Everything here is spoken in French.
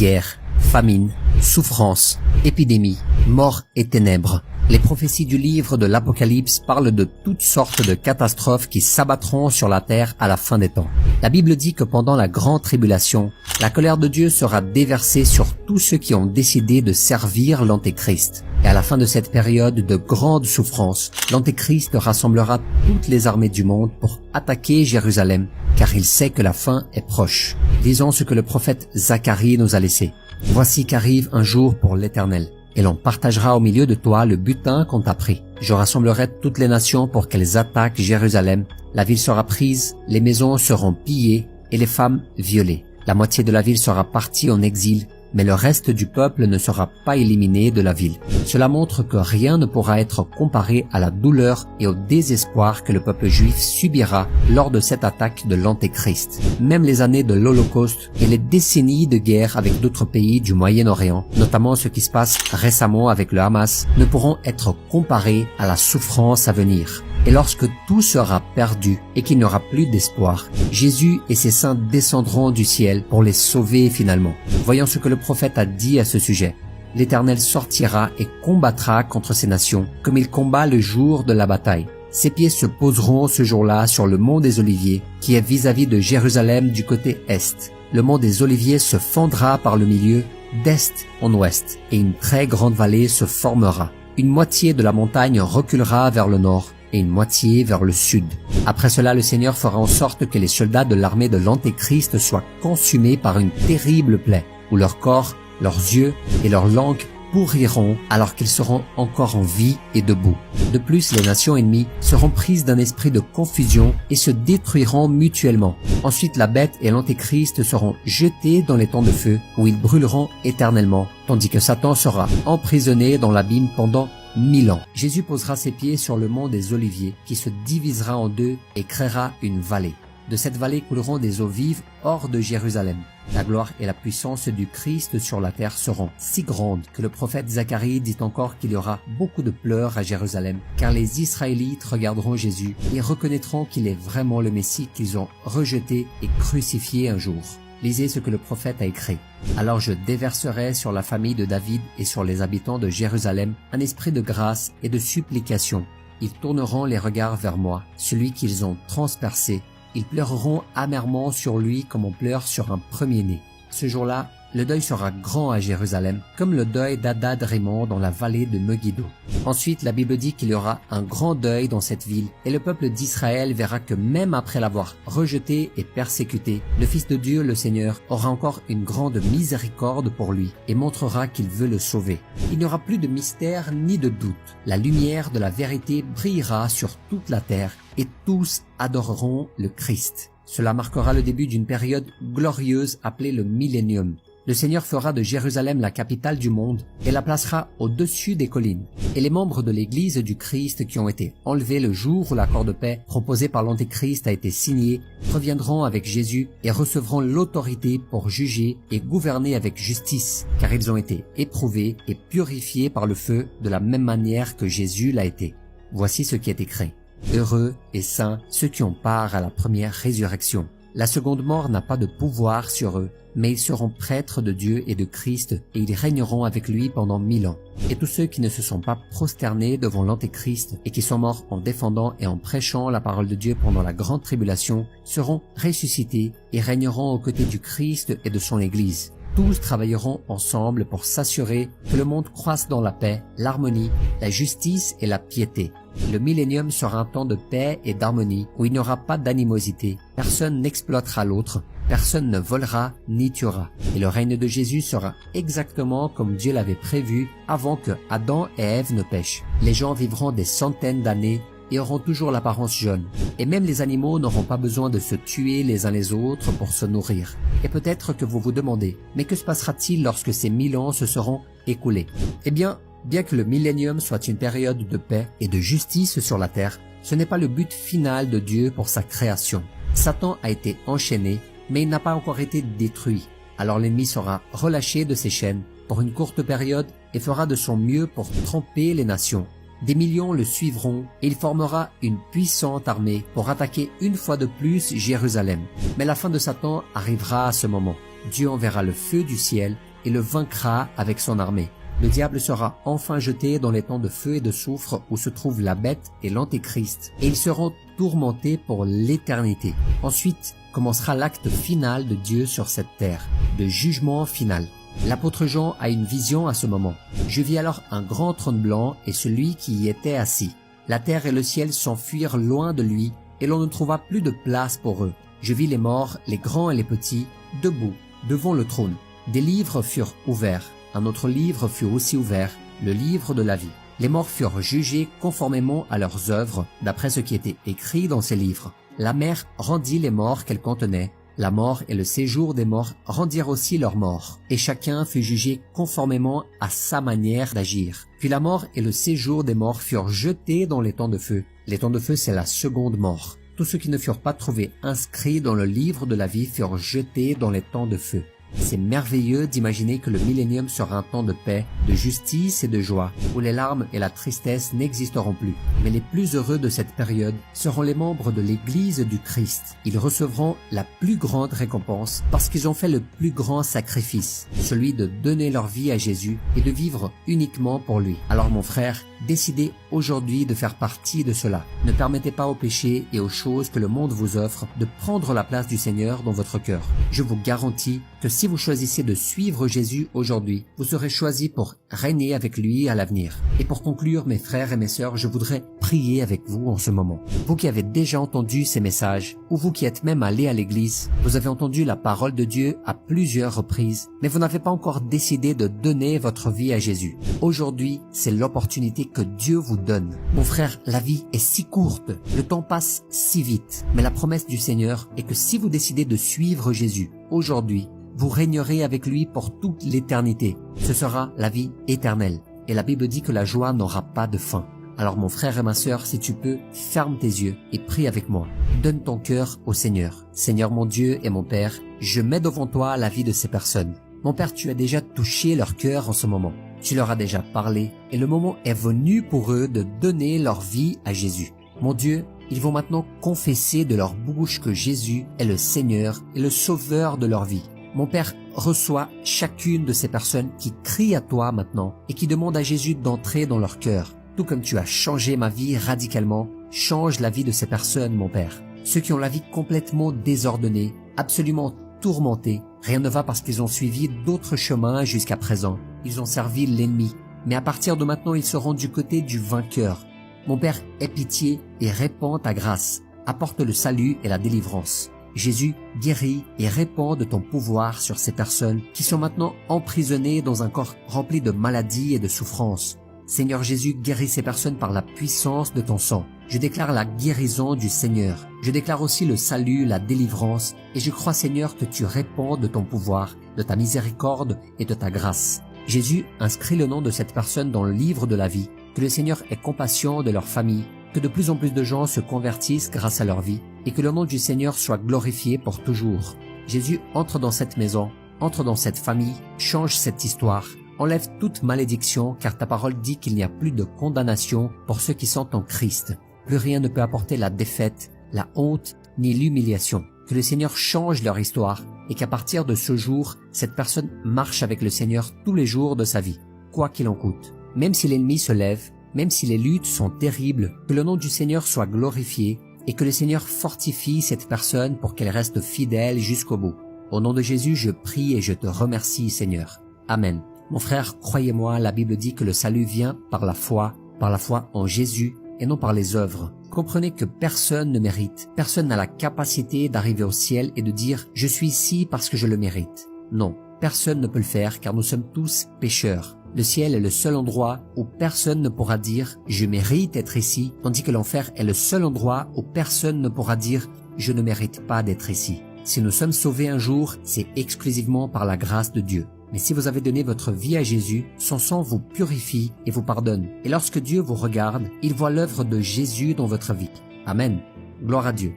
guerre, famine, souffrance, épidémie, mort et ténèbres. Les prophéties du livre de l'Apocalypse parlent de toutes sortes de catastrophes qui s'abattront sur la terre à la fin des temps. La Bible dit que pendant la grande tribulation, la colère de Dieu sera déversée sur tous ceux qui ont décidé de servir l'Antéchrist. Et à la fin de cette période de grande souffrance, l'Antéchrist rassemblera toutes les armées du monde pour attaquer Jérusalem, car il sait que la fin est proche. Lisons ce que le prophète Zacharie nous a laissé. « Voici qu'arrive un jour pour l'Éternel, et l'on partagera au milieu de toi le butin qu'on t'a pris. Je rassemblerai toutes les nations pour qu'elles attaquent Jérusalem. La ville sera prise, les maisons seront pillées et les femmes violées. La moitié de la ville sera partie en exil, mais le reste du peuple ne sera pas éliminé de la ville. Cela montre que rien ne pourra être comparé à la douleur et au désespoir que le peuple juif subira lors de cette attaque de l'Antéchrist. Même les années de l'Holocauste et les décennies de guerre avec d'autres pays du Moyen-Orient, notamment ce qui se passe récemment avec le Hamas, ne pourront être comparés à la souffrance à venir. Et lorsque tout sera perdu et qu'il n'y aura plus d'espoir, Jésus et ses saints descendront du ciel pour les sauver finalement. Voyons ce que le prophète a dit à ce sujet. L'Éternel sortira et combattra contre ces nations, comme il combat le jour de la bataille. Ses pieds se poseront ce jour-là sur le mont des Oliviers, qui est vis-à-vis de Jérusalem du côté est. Le mont des Oliviers se fendra par le milieu, d'est en ouest, et une très grande vallée se formera. Une moitié de la montagne reculera vers le nord, et une moitié vers le sud. Après cela, le Seigneur fera en sorte que les soldats de l'armée de l'Antéchrist soient consumés par une terrible plaie, où leur corps, leurs yeux et leur langue pourriront alors qu'ils seront encore en vie et debout. De plus, les nations ennemies seront prises d'un esprit de confusion et se détruiront mutuellement. Ensuite, la bête et l'Antéchrist seront jetés dans les temps de feu, où ils brûleront éternellement, tandis que Satan sera emprisonné dans l'abîme pendant 1000 ans. Jésus posera ses pieds sur le mont des Oliviers, qui se divisera en deux et créera une vallée. De cette vallée couleront des eaux vives hors de Jérusalem. La gloire et la puissance du Christ sur la terre seront si grandes que le prophète Zacharie dit encore qu'il y aura beaucoup de pleurs à Jérusalem, car les Israélites regarderont Jésus et reconnaîtront qu'il est vraiment le Messie qu'ils ont rejeté et crucifié un jour. Lisez ce que le prophète a écrit. « Alors je déverserai sur la famille de David et sur les habitants de Jérusalem un esprit de grâce et de supplication. Ils tourneront les regards vers moi, celui qu'ils ont transpercé. Ils pleureront amèrement sur lui comme on pleure sur un premier-né. Ce jour-là, le deuil sera grand à Jérusalem, comme le deuil d'Adad-Rémon dans la vallée de Megiddo. Ensuite, la Bible dit qu'il y aura un grand deuil dans cette ville, et le peuple d'Israël verra que même après l'avoir rejeté et persécuté, le Fils de Dieu, le Seigneur, aura encore une grande miséricorde pour lui, et montrera qu'il veut le sauver. Il n'y aura plus de mystère ni de doute. La lumière de la vérité brillera sur toute la terre, et tous adoreront le Christ. Cela marquera le début d'une période glorieuse appelée le Millénium. Le Seigneur fera de Jérusalem la capitale du monde et la placera au-dessus des collines. Et les membres de l'Église du Christ qui ont été enlevés le jour où l'accord de paix proposé par l'Antéchrist a été signé reviendront avec Jésus et recevront l'autorité pour juger et gouverner avec justice, car ils ont été éprouvés et purifiés par le feu de la même manière que Jésus l'a été. Voici ce qui est écrit. Heureux et saints ceux qui ont part à la première résurrection. La seconde mort n'a pas de pouvoir sur eux, mais ils seront prêtres de Dieu et de Christ et ils régneront avec lui pendant 1000 ans. Et tous ceux qui ne se sont pas prosternés devant l'Antéchrist et qui sont morts en défendant et en prêchant la parole de Dieu pendant la grande tribulation seront ressuscités et régneront aux côtés du Christ et de son Église. Tous travailleront ensemble pour s'assurer que le monde croisse dans la paix, l'harmonie, la justice et la piété. Le millénium sera un temps de paix et d'harmonie où il n'y aura pas d'animosité. Personne n'exploitera l'autre, personne ne volera ni tuera. Et le règne de Jésus sera exactement comme Dieu l'avait prévu avant que Adam et Ève ne pêchent. Les gens vivront des centaines d'années et auront toujours l'apparence jeune. Et même les animaux n'auront pas besoin de se tuer les uns les autres pour se nourrir. Et peut-être que vous vous demandez, mais que se passera-t-il lorsque ces 1000 ans se seront écoulés? Eh bien que le millénium soit une période de paix et de justice sur la terre, ce n'est pas le but final de Dieu pour sa création. Satan a été enchaîné, mais il n'a pas encore été détruit. Alors l'ennemi sera relâché de ses chaînes pour une courte période et fera de son mieux pour tromper les nations. Des millions le suivront et il formera une puissante armée pour attaquer une fois de plus Jérusalem. Mais la fin de Satan arrivera à ce moment. Dieu enverra le feu du ciel et le vaincra avec son armée. Le diable sera enfin jeté dans les temps de feu et de soufre où se trouvent la bête et l'antéchrist, et ils seront tourmentés pour l'éternité. Ensuite commencera l'acte final de Dieu sur cette terre, de jugement final. L'apôtre Jean a une vision à ce moment. Je vis alors un grand trône blanc et celui qui y était assis. La terre et le ciel s'enfuirent loin de lui, et l'on ne trouva plus de place pour eux. Je vis les morts, les grands et les petits, debout, devant le trône. Des livres furent ouverts. Un autre livre fut aussi ouvert, le livre de la vie. Les morts furent jugés conformément à leurs œuvres, d'après ce qui était écrit dans ces livres. La mer rendit les morts qu'elle contenait. La mort et le séjour des morts rendirent aussi leurs morts, et chacun fut jugé conformément à sa manière d'agir. Puis la mort et le séjour des morts furent jetés dans les temps de feu. Les temps de feu, c'est la seconde mort. Tous ceux qui ne furent pas trouvés inscrits dans le livre de la vie furent jetés dans les temps de feu. C'est merveilleux d'imaginer que le millénium sera un temps de paix, de justice et de joie, où les larmes et la tristesse n'existeront plus. Mais les plus heureux de cette période seront les membres de l'Église du Christ. Ils recevront la plus grande récompense parce qu'ils ont fait le plus grand sacrifice, celui de donner leur vie à Jésus et de vivre uniquement pour lui. Alors mon frère, décidez aujourd'hui de faire partie de cela. Ne permettez pas au péché et aux choses que le monde vous offre de prendre la place du Seigneur dans votre cœur. Je vous garantis que si vous choisissez de suivre Jésus aujourd'hui, vous serez choisi pour régner avec lui à l'avenir. Et pour conclure, mes frères et mes sœurs, je voudrais prier avec vous en ce moment. Vous qui avez déjà entendu ces messages, ou vous qui êtes même allés à l'église, vous avez entendu la parole de Dieu à plusieurs reprises, mais vous n'avez pas encore décidé de donner votre vie à Jésus. Aujourd'hui, c'est l'opportunité que Dieu vous donne. Mon frère, la vie est si courte, le temps passe si vite, mais la promesse du Seigneur est que si vous décidez de suivre Jésus aujourd'hui, vous régnerez avec lui pour toute l'éternité. Ce sera la vie éternelle. Et la Bible dit que la joie n'aura pas de fin. Alors mon frère et ma sœur, si tu peux, ferme tes yeux et prie avec moi. Donne ton cœur au Seigneur. Seigneur mon Dieu et mon Père, je mets devant toi la vie de ces personnes. Mon Père, tu as déjà touché leur cœur en ce moment. Tu leur as déjà parlé et le moment est venu pour eux de donner leur vie à Jésus. Mon Dieu, ils vont maintenant confesser de leur bouche que Jésus est le Seigneur et le Sauveur de leur vie. Mon Père, reçois chacune de ces personnes qui crient à toi maintenant et qui demandent à Jésus d'entrer dans leur cœur. Tout comme tu as changé ma vie radicalement, change la vie de ces personnes, mon Père. Ceux qui ont la vie complètement désordonnée, absolument tourmentée, rien ne va parce qu'ils ont suivi d'autres chemins jusqu'à présent. Ils ont servi l'ennemi, mais à partir de maintenant, ils seront du côté du vainqueur. Mon Père, aie pitié et répands ta grâce. Apporte le salut et la délivrance. Jésus, guéris et répands de ton pouvoir sur ces personnes qui sont maintenant emprisonnées dans un corps rempli de maladies et de souffrances. Seigneur Jésus, guéris ces personnes par la puissance de ton sang. Je déclare la guérison du Seigneur. Je déclare aussi le salut, la délivrance, et je crois, Seigneur, que tu répands de ton pouvoir, de ta miséricorde et de ta grâce. Jésus, inscris le nom de cette personne dans le livre de la vie, que le Seigneur ait compassion de leur famille, que de plus en plus de gens se convertissent grâce à leur vie, et que le nom du Seigneur soit glorifié pour toujours. Jésus, entre dans cette maison, entre dans cette famille, change cette histoire. Enlève toute malédiction, car ta parole dit qu'il n'y a plus de condamnation pour ceux qui sont en Christ. Plus rien ne peut apporter la défaite, la honte, ni l'humiliation. Que le Seigneur change leur histoire, et qu'à partir de ce jour, cette personne marche avec le Seigneur tous les jours de sa vie, quoi qu'il en coûte. Même si l'ennemi se lève, même si les luttes sont terribles, que le nom du Seigneur soit glorifié, et que le Seigneur fortifie cette personne pour qu'elle reste fidèle jusqu'au bout. Au nom de Jésus, je prie et je te remercie, Seigneur. Amen. Mon frère, croyez-moi, la Bible dit que le salut vient par la foi en Jésus et non par les œuvres. Comprenez que personne ne mérite, personne n'a la capacité d'arriver au ciel et de dire « je suis ici parce que je le mérite ». Non, personne ne peut le faire car nous sommes tous pécheurs. Le ciel est le seul endroit où personne ne pourra dire « je mérite d'être ici », tandis que l'enfer est le seul endroit où personne ne pourra dire « je ne mérite pas d'être ici ». Si nous sommes sauvés un jour, c'est exclusivement par la grâce de Dieu. Mais si vous avez donné votre vie à Jésus, son sang vous purifie et vous pardonne. Et lorsque Dieu vous regarde, il voit l'œuvre de Jésus dans votre vie. Amen. Gloire à Dieu.